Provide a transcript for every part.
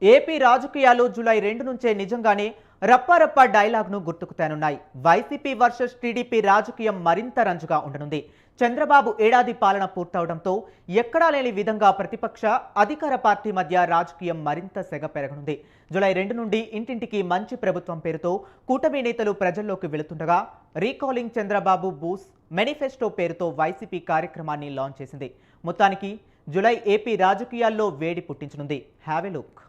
AP రాజకీయాలు July 2 నుంచే నిజంగానే రప్పారప్ప డైలాగ్ను గుర్తుకు తేనున్నాయి. వైసీపీ వర్సెస్ టీడీపీ రాజకీయం మరింత రంజుగా ఉండనుంది. చంద్రబాబు ఏడాది పాలన పూర్తవడంతో ఎక్కడా లేని విధంగా ప్రతిపక్ష అధికార పార్టీ మధ్య రాజకీయం మరింత సెగ పెరగనుంది. జూలై 2 నుండి ఇంటింటికి మంచి ప్రభుత్వం పేరుతో కూటమి నేతలు ప్రజల్లోకి వెళుతుండగా రీకాలింగ్ చంద్రబాబు బూస్ మేనిఫెస్టో పేరుతో వైసీపీ కార్యక్రమాన్ని లాంచ్ చేసింది. మొత్తానికి జూలై ఏపీ రాజకీయాల్లో వేడి పుట్టించనుంది. Have a look.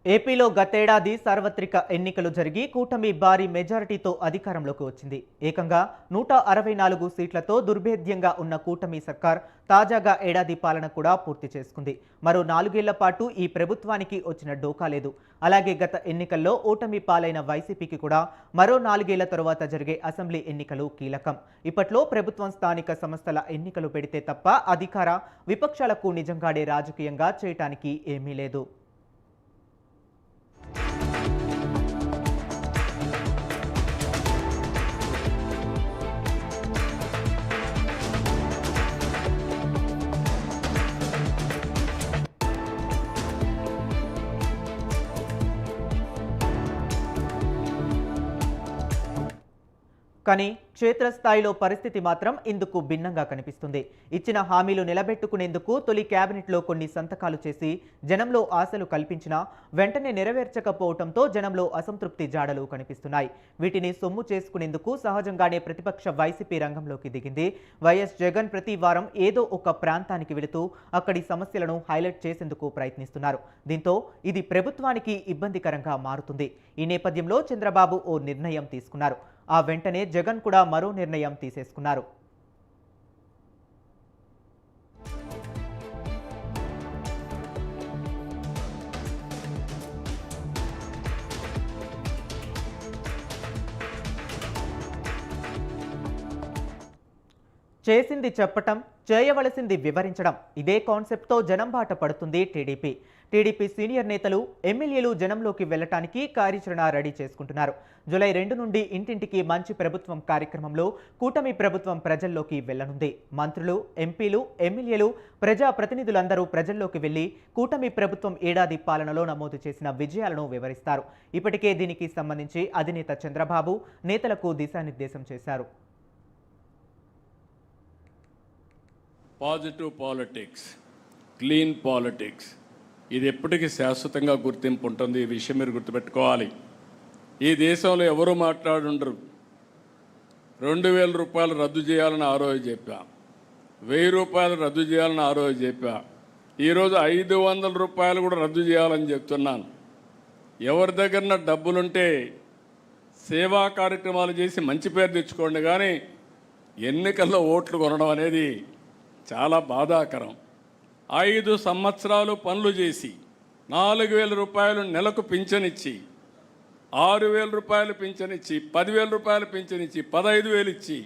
ఏపీలో గతేడాది సార్వత్రిక ఎన్నికలు జరిగి కూటమి భారీ మెజారిటీతో అధికారంలోకి వచ్చింది. ఏకంగా 164 సీట్లతో దుర్భేద్యంగా ఉన్న కూటమి సర్కార్ తాజాగా ఏడాది పాలన కూడా పూర్తి చేసుకుంది. మరో 4 ఏళ్ల పాటు ఈ ప్రభుత్వానికి వచ్చిన డోకా లేదు. అలాగే గత ఎన్నికల్లో ఓటమి పాలైన వైసీపీకి కూడా మరో 4 ఏళ్ల తరువాత జరిగే అసెంబ్లీ ఎన్నికలు కీలకం. ఇప్పట్లో ప్రభుత్వం స్థానిక సంస్థల ఎన్నికలు పెడితే తప్ప అధికార విపక్షాలకు నిజంగాడే రాజకీయంగా చేయటానికి ఏమీ లేదు. కానీ క్షేత్రస్థాయిలో పరిస్థితి మాత్రం ఇందుకు భిన్నంగా కనిపిస్తుంది. ఇచ్చిన హామీలు నిలబెట్టుకునేందుకు తొలి కేబినెట్లో కొన్ని సంతకాలు చేసి జనంలో ఆశలు కల్పించినా వెంటనే నెరవేర్చకపోవడంతో జనంలో అసంతృప్తి జాడలు కనిపిస్తున్నాయి. వీటిని సొమ్ము చేసుకునేందుకు సహజంగానే ప్రతిపక్ష వైసీపీ రంగంలోకి దిగింది. వైఎస్ జగన్ ప్రతి వారం ఏదో ఒక ప్రాంతానికి వెళుతూ అక్కడి సమస్యలను హైలైట్ చేసేందుకు ప్రయత్నిస్తున్నారు. దీంతో ఇది ప్రభుత్వానికి ఇబ్బందికరంగా మారుతుంది. ఈ నేపథ్యంలో చంద్రబాబు ఓ నిర్ణయం తీసుకున్నారు. ఆ వెంటనే జగన్ కూడా మరో నిర్ణయం తీసేసుకున్నారు. చేసింది చెప్పటం, చేయవలసింది వివరించడం, ఇదే కాన్సెప్ట్తో జనం బాట పడుతుంది టీడీపీ సీనియర్ నేతలు, ఎమ్మెల్యేలు జనంలోకి వెళ్లటానికి కార్యాచరణ రెడీ చేసుకుంటున్నారు. జూలై 2 నుండి ఇంటింటికి మంచి ప్రభుత్వం కార్యక్రమంలో కూటమి ప్రభుత్వం ప్రజల్లోకి వెళ్లనుంది. మంత్రులు, ఎంపీలు, ఎమ్మెల్యేలు, ప్రజా ప్రతినిధులందరూ ప్రజల్లోకి వెళ్లి కూటమి ప్రభుత్వం ఏడాది పాలనలో నమోదు చేసిన విజయాలను వివరిస్తారు. ఇప్పటికే దీనికి సంబంధించి అధినేత చంద్రబాబు నేతలకు దిశానిర్దేశం చేశారు. పాజిటివ్ పాలిటిక్స్, క్లీన్ పాలిటిక్స్, ఇది ఎప్పటికీ శాశ్వతంగా గుర్తింపు ఉంటుంది. ఈ విషయం మీరు గుర్తుపెట్టుకోవాలి. ఈ దేశంలో ఎవరు మాట్లాడుండరు. 2000 రూపాయలు రద్దు చేయాలని ఆ రోజు చెప్పా, 1000 రూపాయలు రద్దు చేయాలని ఆ రోజు చెప్పా. ఈరోజు 500 రూపాయలు కూడా రద్దు చేయాలని చెప్తున్నాను. ఎవరి దగ్గర డబ్బులుంటే సేవా కార్యక్రమాలు చేసి మంచి పేరు తెచ్చుకోండి, కానీ ఎన్నికల్లో ఓట్లు కొనడం అనేది చాలా బాధాకరం. 5 సంవత్సరాలు పనులు చేసి 4000 రూపాయలు నెలకు పింఛనిచ్చి, 6000 రూపాయలు పింఛనిచ్చి, 10,000 రూపాయలు పింఛనిచ్చి, 15,000 ఇచ్చి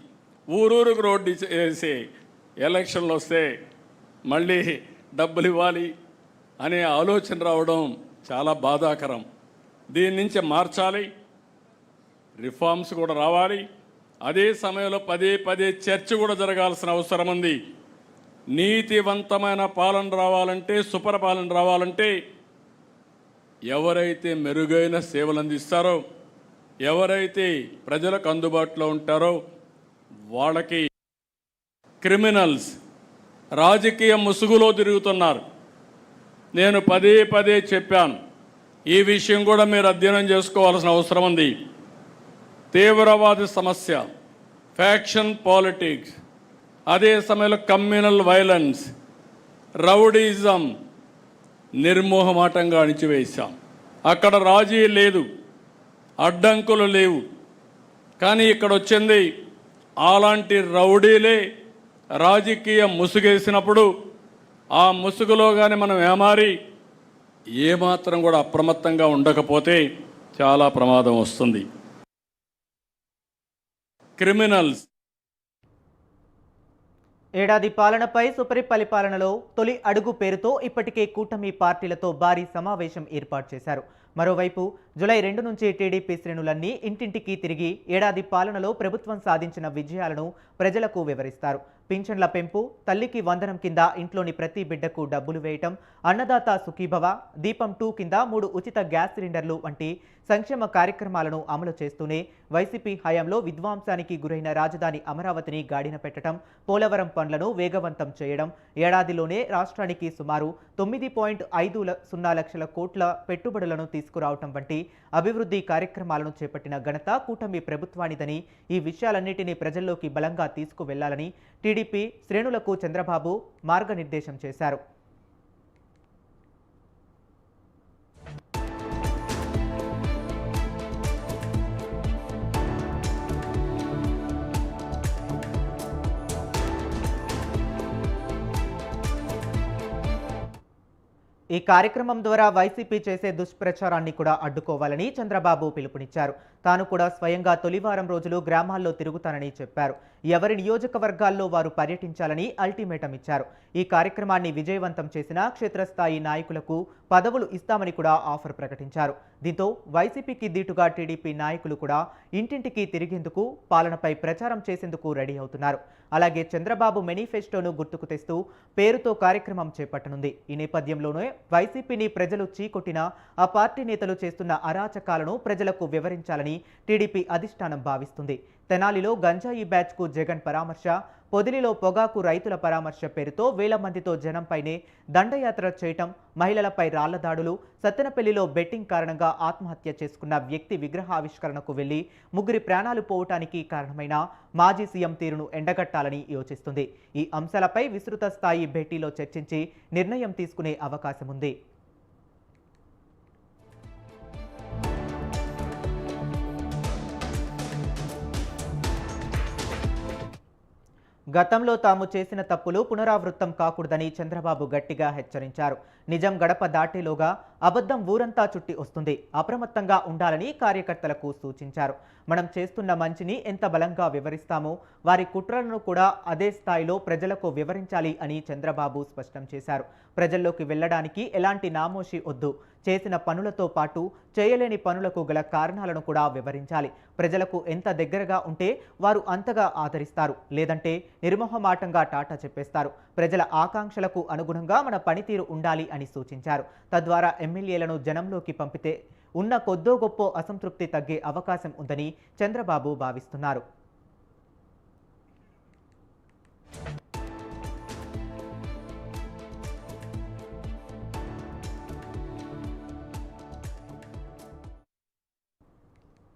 ఊరూరుకు రోడ్డు వేసి ఎలక్షన్లు వస్తే మళ్ళీ డబ్బులు ఇవ్వాలి అనే ఆలోచన రావడం చాలా బాధాకరం. దీని నుంచి మార్చాలి, రిఫార్మ్స్ కూడా రావాలి. అదే సమయంలో పదే చర్చ కూడా జరగాల్సిన అవసరం ఉంది. నీతివంతమైన పాలన రావాలంటే, సుపరిపాలన రావాలంటే ఎవరైతే మెరుగైన సేవలు అందిస్తారో, ఎవరైతే ప్రజలకు అందుబాటులో ఉంటారో వాళ్ళకి క్రిమినల్స్ రాజకీయ ముసుగులో తిరుగుతున్నారు. నేను పదే చెప్పాను, ఈ విషయం కూడా మీరు అధ్యయనం చేసుకోవాల్సిన అవసరం ఉంది. తీవ్రవాద సమస్య, ఫ్యాక్షన్ పాలిటిక్స్, అదే సమయంలో కమ్యూనల్ వైలెన్స్, రౌడీజం నిర్మోహమాటంగా అణిచివేశాం. అక్కడ రాజీ లేదు. అడ్డంకులు లేవు. కానీ ఇక్కడ వచ్చింది అలాంటి రౌడీలే రాజకీయ ముసుగేసినప్పుడు ఆ ముసుగులో కానీ మనం ఏమారి ఏమాత్రం కూడా అప్రమత్తంగా ఉండకపోతే చాలా ప్రమాదం వస్తుంది. క్రిమినల్స్ ఏడాది పాలనపై సుపరిపాలన పాలనలో తొలి అడుగు పేరుతో ఇప్పటికే కూటమి పార్టీలతో భారీ సమావేశం ఏర్పాటు చేశారు. మరోవైపు జూలై 2 నుంచి టీడీపీ శ్రేణులన్నీ ఇంటింటికి తిరిగి ఏడాది పాలనలో ప్రభుత్వం సాధించిన విజయాలను ప్రజలకు వివరిస్తారు. పింఛన్ల పెంపు, తల్లికి వందనం కింద ఇంట్లోని ప్రతి బిడ్డకు డబ్బులు వేయటం, అన్నదాత సుఖీభవ, దీపం 2 కింద 3 ఉచిత గ్యాస్ సిలిండర్లు వంటి సంక్షేమ కార్యక్రమాలను అమలు చేస్తూనే వైసీపీ హయాంలో విధ్వంసానికి గురైన రాజధాని అమరావతిని గాడిన పెట్టడం, పోలవరం పనులను వేగవంతం చేయడం, ఏడాదిలోనే రాష్ట్రానికి సుమారు 9.50 లక్షల కోట్ల పెట్టుబడులను తీసుకురావటం వంటి అభివృద్ధి కార్యక్రమాలను చేపట్టిన ఘనత కూటమి ప్రభుత్వానిదని, ఈ విషయాలన్నిటినీ ప్రజల్లోకి బలంగా తీసుకువెళ్లాలని టీడీపీ శ్రేణులకు చంద్రబాబు మార్గనిర్దేశం చేశారు. ఈ కార్యక్రమం ద్వారా వైసీపీ చేసే దుష్ప్రచారాన్ని కూడా అడ్డుకోవాలని చంద్రబాబు పిలుపునిచ్చారు. తాను కూడా స్వయంగా తొలివారం రోజులు గ్రామాల్లో తిరుగుతానని చెప్పారు. ఎవరి నియోజకవర్గాల్లో వారు పర్యటించాలని అల్టిమేటం ఇచ్చారు. ఈ కార్యక్రమాన్ని విజయవంతం చేసిన క్షేత్రస్థాయి నాయకులకు పదవులు ఇస్తామని కూడా ఆఫర్ ప్రకటించారు. దీంతో వైసీపీకి దీటుగా టీడీపీ నాయకులు కూడా ఇంటింటికి తిరిగేందుకు, పాలనపై ప్రచారం చేసేందుకు రెడీ అవుతున్నారు. అలాగే చంద్రబాబు మేనిఫెస్టోను గుర్తుకు తెస్తూ పేరుతో కార్యక్రమం చేపట్టనుంది. ఈ నేపథ్యంలోనే వైసీపీని ప్రజలు చీకొట్టినా ఆ పార్టీ నేతలు చేస్తున్న అరాచకాలను ప్రజలకు వివరించాలని టీడీపీ అధిష్టానం భావిస్తుంది. తెనాలిలో గంజాయి బ్యాచ్కు జగన్ పరామర్శ, పొదిలిలో పొగాకు రైతుల పరామర్శ పేరుతో వేల మందితో జనంపైనే దండయాత్ర చేయటం, మహిళలపై రాళ్ల దాడులు, సత్తెనపల్లిలో బెట్టింగ్ కారణంగా ఆత్మహత్య చేసుకున్న వ్యక్తి విగ్రహావిష్కరణకు వెళ్లి 3 ప్రాణాలు పోవటానికి కారణమైన మాజీ సీఎం తీరును ఎండగట్టాలని యోచిస్తుంది. ఈ అంశాలపై విస్తృత స్థాయి భేటీలో చర్చించి నిర్ణయం తీసుకునే అవకాశం ఉంది. గతంలో తాము చేసిన తప్పులు పునరావృతం కాకూడదని చంద్రబాబు గట్టిగా హెచ్చరించారు. నిజం గడప దాటేలోగా అబద్ధం ఊరంతా చుట్టి వస్తుంది. అప్రమత్తంగా ఉండాలని కార్యకర్తలకు సూచించారు. మనం చేస్తున్న మంచిని ఎంత బలంగా వివరిస్తామో వారి కుట్రలను కూడా అదే స్థాయిలో ప్రజలకు వివరించాలి అని చంద్రబాబు స్పష్టం చేశారు. ప్రజల్లోకి వెళ్లడానికి ఎలాంటి నామోషి వద్దు. చేసిన పనులతో పాటు చేయలేని పనులకు గల కారణాలను కూడా వివరించాలి. ప్రజలకు ఎంత దగ్గరగా ఉంటే వారు అంతగా ఆదరిస్తారు, లేదంటే నిర్మోహమాటంగా టాటా చెప్పేస్తారు. ప్రజల ఆకాంక్షలకు అనుగుణంగా మన పనితీరు ఉండాలి అని సూచించారు. తద్వారా ఎమ్మెల్యేలను జనంలోకి పంపితే ఉన్న కొద్దో గొప్పో అసంతృప్తి తగ్గే అవకాశం ఉందని చంద్రబాబు భావిస్తున్నారు.